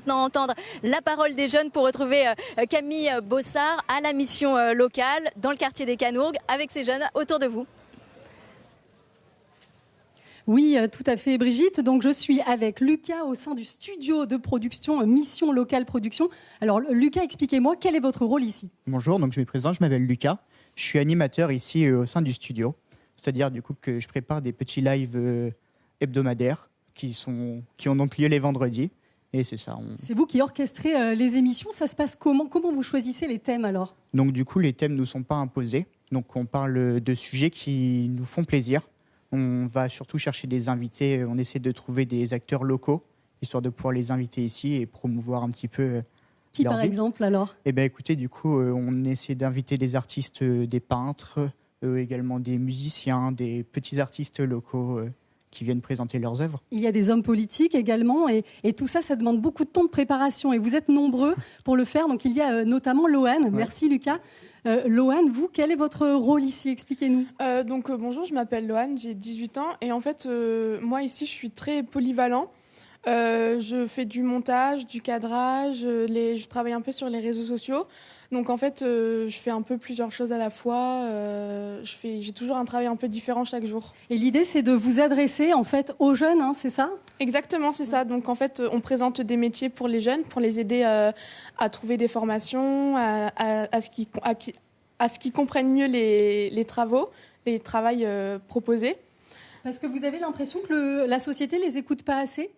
Maintenant entendre la parole des jeunes pour retrouver Camille Bossard à la mission locale dans le quartier des Canourgues avec ces jeunes autour de vous. Oui, tout à fait, Brigitte. Donc, je suis avec Lucas au sein du studio de production Mission Locale Production. Alors, Lucas, expliquez-moi, quel est votre rôle ici ? Bonjour, donc je me présente, je m'appelle Lucas. Je suis animateur ici au sein du studio. C'est-à-dire du coup que je prépare des petits lives hebdomadaires qui ont donc lieu les vendredis. Et c'est ça. C'est vous qui orchestrez les émissions. Ça se passe comment ? Comment vous choisissez les thèmes alors ? Donc du coup, les thèmes ne nous sont pas imposés. Donc on parle de sujets qui nous font plaisir. On va surtout chercher des invités. On essaie de trouver des acteurs locaux, histoire de pouvoir les inviter ici et promouvoir un petit peu Qui leur par vie. exemple alors ? Eh bien écoutez, du coup, on essaie d'inviter des artistes, des peintres, également des musiciens, des petits artistes locaux qui viennent présenter leurs œuvres. Il y a des hommes politiques également et tout ça, ça demande beaucoup de temps de préparation et vous êtes nombreux pour le faire. Donc il y a notamment Loane. Ouais. Merci Lucas. Loane, vous, quel est votre rôle ici ? Expliquez-nous. Bonjour, je m'appelle Loane, j'ai 18 ans et en fait, moi ici, je suis très polyvalent. Je fais du montage, du cadrage, je travaille un peu sur les réseaux sociaux. Donc en fait, je fais un peu plusieurs choses à la fois. J'ai toujours un travail un peu différent chaque jour. Et l'idée, c'est de vous adresser en fait aux jeunes, hein, c'est ça ? Exactement, c'est ça. Donc en fait, on présente des métiers pour les jeunes, pour les aider à trouver des formations, à ce qu'ils comprennent mieux les travaux, les travails proposés. Parce que vous avez l'impression que la société les écoute pas assez ?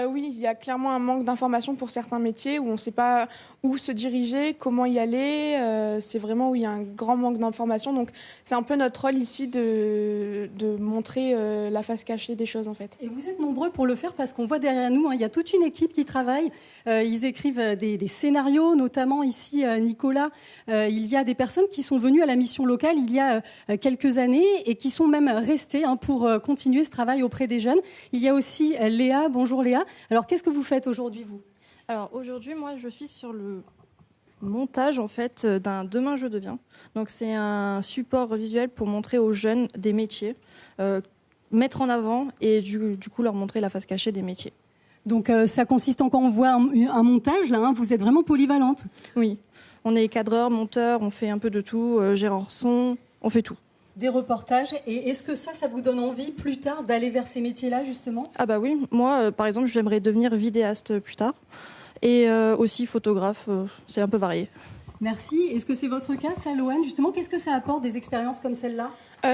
Oui, il y a clairement un manque d'informations pour certains métiers où on ne sait pas où se diriger, comment y aller. C'est vraiment où il y a un grand manque d'informations. Donc, c'est un peu notre rôle ici de montrer la face cachée des choses, en fait. Et vous êtes nombreux pour le faire parce qu'on voit derrière nous, hein, il y a toute une équipe qui travaille. Ils écrivent des scénarios, notamment ici, Nicolas. Il y a des personnes qui sont venues à la mission locale il y a quelques années et qui sont même restées pour continuer ce travail auprès des jeunes. Il y a aussi Léa. Bonjour Léa. Alors, qu'est-ce que vous faites aujourd'hui, vous ? Alors, aujourd'hui, moi, je suis sur le montage, en fait, d'un Demain, je deviens. Donc, c'est un support visuel pour montrer aux jeunes des métiers, mettre en avant et du coup, leur montrer la face cachée des métiers. Donc, ça consiste en quoi ? On voit un montage, là, hein, vous êtes vraiment polyvalente. Oui, on est cadreur, monteur, on fait un peu de tout, gérant son, on fait tout. Des reportages. Et est-ce que ça vous donne envie plus tard d'aller vers ces métiers-là, justement ? Ah bah oui, moi, par exemple, j'aimerais devenir vidéaste plus tard. Et aussi photographe, c'est un peu varié. Merci. Est-ce que c'est votre cas, ça, Loane ? Justement, qu'est-ce que ça apporte, des expériences comme celle-là ?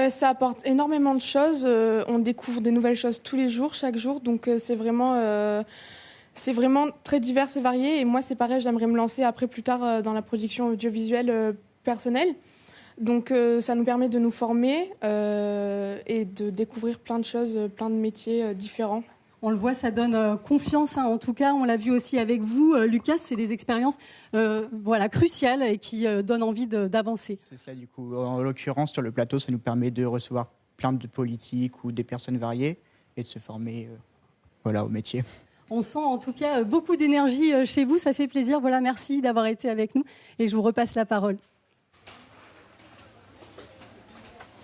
Ça apporte énormément de choses. On découvre des nouvelles choses tous les jours, chaque jour. Donc, c'est vraiment très divers et varié. Et moi, c'est pareil, j'aimerais me lancer après, plus tard, dans la production audiovisuelle personnelle. Donc ça nous permet de nous former et de découvrir plein de choses, plein de métiers différents. On le voit, ça donne confiance. Hein. En tout cas, on l'a vu aussi avec vous, Lucas. C'est des expériences cruciales et qui donnent envie d'avancer. C'est cela du coup. En l'occurrence, sur le plateau, ça nous permet de recevoir plein de politiques ou des personnes variées et de se former au métier. On sent en tout cas beaucoup d'énergie chez vous. Ça fait plaisir. Voilà, merci d'avoir été avec nous. Et je vous repasse la parole.